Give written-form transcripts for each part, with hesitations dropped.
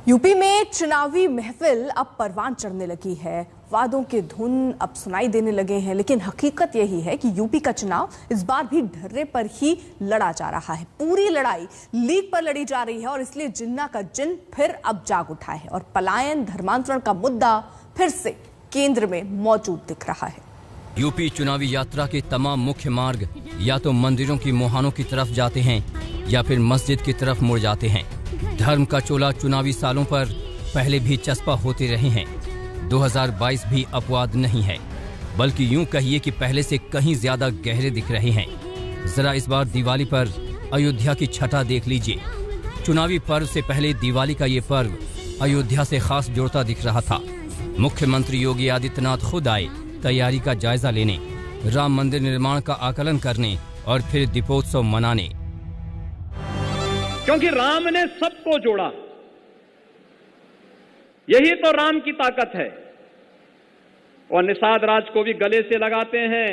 UP में चुनावी महफिल अब परवान चढ़ने लगी है। वादों के धुन अब सुनाई देने लगे हैं, लेकिन हकीकत यही है कि यूपी का चुनाव इस बार भी ढर्रे पर ही लड़ा जा रहा है। पूरी लड़ाई लीग पर लड़ी जा रही है और इसलिए जिन्ना का जिन फिर अब जाग उठा है और पलायन धर्मांतरण का मुद्दा फिर से केंद्र में मौजूद दिख रहा है। यूपी चुनावी यात्रा के तमाम मुख्य मार्ग या तो मंदिरों की मुहानों की तरफ जाते हैं या फिर मस्जिद की तरफ मुड़ जाते हैं। धर्म का चोला चुनावी सालों पर पहले भी चस्पा होते रहे हैं। 2022 भी अपवाद नहीं है, बल्कि यूं कहिए कि पहले से कहीं ज्यादा गहरे दिख रहे हैं। जरा इस बार दिवाली पर अयोध्या की छटा देख लीजिए। चुनावी पर्व से पहले दिवाली का ये पर्व अयोध्या से खास जुड़ता दिख रहा था। मुख्यमंत्री योगी आदित्यनाथ खुद आए तैयारी का जायजा लेने, राम मंदिर निर्माण का आकलन करने और फिर दीपोत्सव मनाने। क्योंकि राम ने सबको जोड़ा, यही तो राम की ताकत है। और निषाद राज को भी गले से लगाते हैं।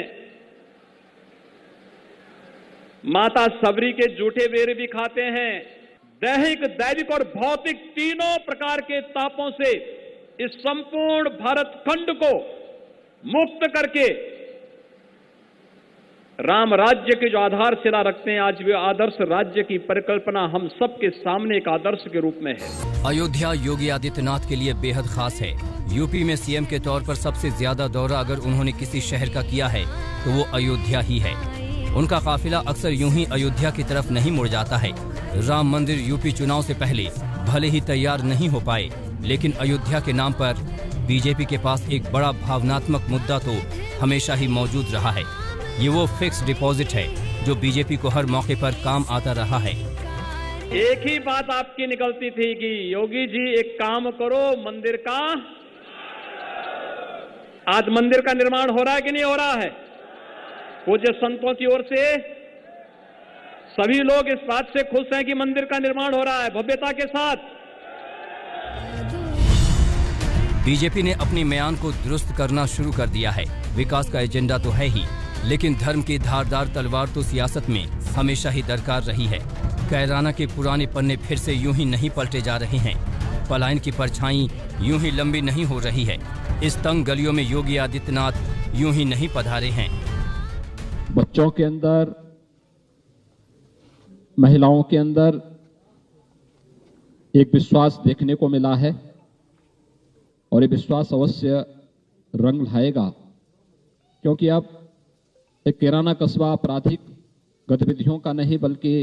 माता सबरी के जूठे बेर भी खाते हैं। दैहिक, दैविक और भौतिक तीनों प्रकार के तापों से इस संपूर्ण भारत खंड को मुक्त करके राम राज्य के जो आधारशिला रखते हैं, आज वे आदर्श राज्य की परिकल्पना हम सबके सामने एक आदर्श के रूप में है। अयोध्या योगी आदित्यनाथ के लिए बेहद खास है। यूपी में सीएम के तौर पर सबसे ज्यादा दौरा अगर उन्होंने किसी शहर का किया है तो वो अयोध्या ही है। उनका काफिला अक्सर यूं ही अयोध्या की तरफ नहीं मुड़ जाता है। राम मंदिर यूपी चुनाव से पहले भले ही तैयार नहीं हो पाए, लेकिन अयोध्या के नाम पर बीजेपी के पास एक बड़ा भावनात्मक मुद्दा तो हमेशा ही मौजूद रहा है। ये वो फिक्स डिपॉजिट है जो बीजेपी को हर मौके पर काम आता रहा है। एक ही बात आपकी निकलती थी कि योगी जी एक काम करो मंदिर का। आज मंदिर का निर्माण हो रहा है कि नहीं हो रहा है? पूज्य संतों की ओर से सभी लोग इस बात से खुश हैं कि मंदिर का निर्माण हो रहा है भव्यता के साथ। बीजेपी ने अपनी म्यान को दुरुस्त करना शुरू कर दिया है। विकास का एजेंडा तो है ही, लेकिन धर्म की धारदार तलवार तो सियासत में हमेशा ही दरकार रही है। कैराना के पुराने पन्ने फिर से यूं ही नहीं पलटे जा रहे हैं। पलायन की परछाई यूं ही लंबी नहीं हो रही है। इस तंग गलियों में योगी आदित्यनाथ यूं ही नहीं पधारे हैं। बच्चों के अंदर, महिलाओं के अंदर एक विश्वास देखने को मिला है और ये विश्वास अवश्य रंग लाएगा, क्योंकि अब एक कैराना कस्बा आपराधिक गतिविधियों का नहीं बल्कि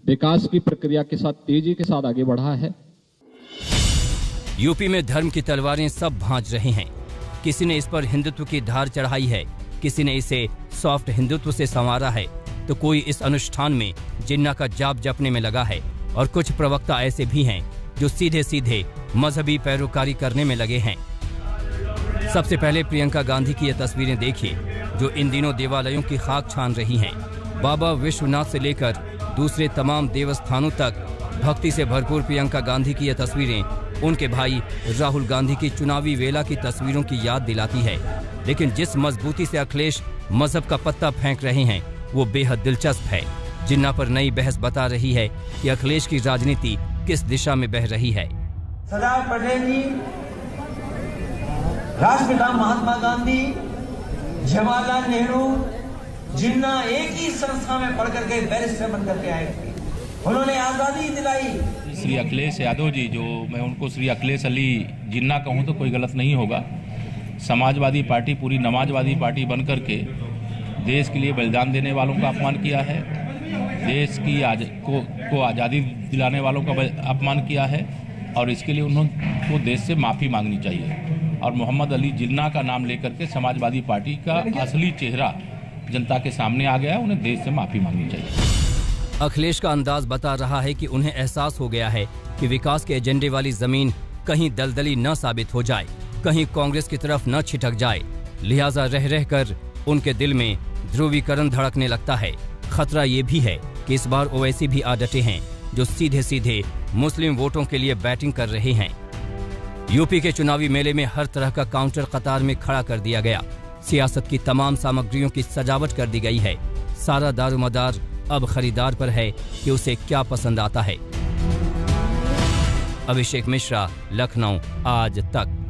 विकास की प्रक्रिया के साथ तेजी के साथ आगे बढ़ा है। यूपी में धर्म की तलवारें सब भांज रहे हैं। किसी ने इस पर हिंदुत्व की धार चढ़ाई है, किसी ने इसे सॉफ्ट हिंदुत्व से संवारा है, तो कोई इस अनुष्ठान में जिन्ना का जाप जपने में लगा है और कुछ प्रवक्ता ऐसे भी हैं जो सीधे सीधे मजहबी पैरोकारी करने में लगे हैं। सबसे पहले प्रियंका गांधी की ये तस्वीरें देखिए जो इन दिनों देवालयों की खाक छान रही हैं। बाबा विश्वनाथ से लेकर दूसरे तमाम देवस्थानों तक भक्ति से भरपूर प्रियंका गांधी की ये तस्वीरें उनके भाई राहुल गांधी की चुनावी वेला की तस्वीरों की याद दिलाती है। लेकिन जिस मजबूती से अखिलेश मजहब का पत्ता फेंक रहे हैं वो बेहद दिलचस्प है। जिन्ना पर नई बहस बता रही है कि अखिलेश की राजनीति किस दिशा में बह रही है। सरदार पटेल जी, राष्ट्रपिता महात्मा गांधी, जवाहरलाल नेहरू, जिन्ना एक ही संस्था में पढ़ करके बैरिस्टर बन करके आए थे। उन्होंने आजादी दिलाई। श्री अखिलेश यादव जी, जो मैं उनको श्री अखिलेश अली जिन्ना कहूँ तो कोई गलत नहीं होगा, समाजवादी पार्टी पूरी नमाजवादी पार्टी बन करके देश के लिए बलिदान देने वालों का अपमान किया है, देश की को आज़ादी दिलाने वालों का अपमान किया है और इसके लिए उन्होंने देश से माफ़ी मांगनी चाहिए। और मोहम्मद अली जिन्ना का नाम लेकर के समाजवादी पार्टी का असली चेहरा जनता के सामने आ गया, उन्हें देश से माफ़ी मांगनी चाहिए। अखिलेश का अंदाज बता रहा है कि उन्हें एहसास हो गया है कि विकास के एजेंडे वाली जमीन कहीं दलदली न साबित हो जाए, कहीं कांग्रेस की तरफ न छिटक जाए। लिहाजा रह रहकर उनके दिल में ध्रुवीकरण धड़कने लगता है। खतरा ये भी है कि इस बार ओवैसी भी आ डटे हैं जो सीधे सीधे मुस्लिम वोटों के लिए बैटिंग कर रहे हैं। यूपी के चुनावी मेले में हर तरह का काउंटर कतार में खड़ा कर दिया गया। सियासत की तमाम सामग्रियों की सजावट कर दी गई है। सारा दारोमदार अब खरीदार पर है कि उसे क्या पसंद आता है। अभिषेक मिश्रा, लखनऊ, आज तक।